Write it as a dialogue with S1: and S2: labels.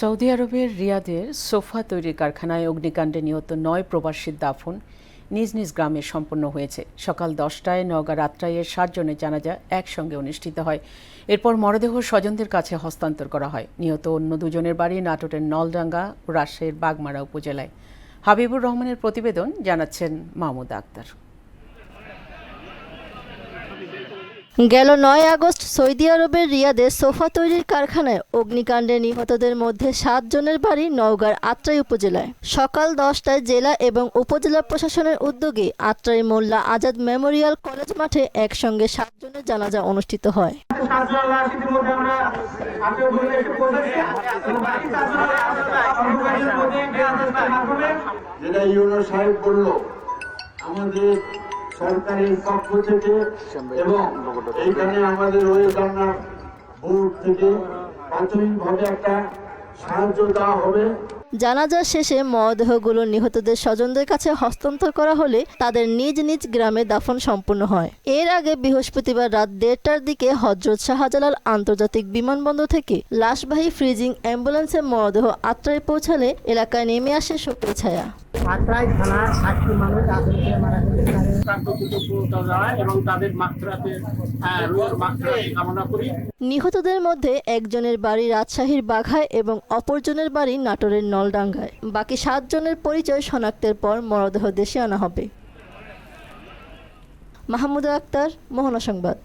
S1: Saudi আরবের রিয়াদের sofa তৈরির কারখানায় অগ্নিকাণ্ডে নিহত ৯ প্রবাসীর দাফন নিজ নিজ গ্রামে সম্পন্ন হয়েছে। সকাল ১০টায় নওগাঁ আত্রাইয়ের ৭ জনের জানাজা একসঙ্গে অনুষ্ঠিত হয়। এরপর মরদেহ স্বজনদের কাছে হস্তান্তর করা হয়। নিহত অন্য দুজনের বাড়ি নাটোরের নলডাঙ্গা ও রাজশাহীর বাগমারা উপজেলায়। হাবিবুর রহমানের প্রতিবেদন, জানাচ্ছেন মাহমুদ আক্তার।
S2: গেল ৯ আগস্ট সৌদি আরবের রিয়াদে সোফা তৈরির কারখানায় অগ্নিকাণ্ডে নিহতদের মধ্যে ৭ জনের বাড়ি নওগাঁর আত্রাই উপজেলায়। সকাল ১০টায় জেলা এবং উপজেলা প্রশাসনের উদ্যোগে আত্রাই মোল্লা আজাদ মেমোরিয়াল কলেজ মাঠে একসঙ্গে ৭ জনের জানাজা অনুষ্ঠিত হয়।
S3: আমাদের সরকারের পক্ষ থেকে এবং এইখানে আমাদের ওয়েদানা বোর্ড থেকে প্রাথমিকভাবে একটা সাহায্য দেওয়া হবে।
S2: জানাজা শেষে মরদেহগুলো নিহতদের স্বজনদের কাছে হস্তান্তর করা হলে তাদের নিজ নিজ গ্রামে দাফন সম্পন্ন হয়। এর আগে বৃহস্পতিবার রাত ১:৩০টার দিকে হযরত শাহজালাল আন্তর্জাতিক বিমানবন্দর থেকে লাশবাহী ফ্রিজিং অ্যাম্বুলেন্সে মরদেহ আত্রাই পৌঁছালে এলাকায় নেমে আসে শোকের ছায়া।
S4: আত্রাই থানার ৬০টি মানুষ আতঙ্কে মারা গেছে এবং তাদের কামনা করি।
S2: নিহতদের মধ্যে একজনের বাড়ি রাজশাহীর বাঘায় এবং অপরজনের বাড়ি নাটোরের নলডাঙ্গায়। বাকি ৭ জনের পরিচয় শনাক্তের পর মরদেহ দেশে আনা হবে। মাহমুদ আক্তার, মোহনা সংবাদ।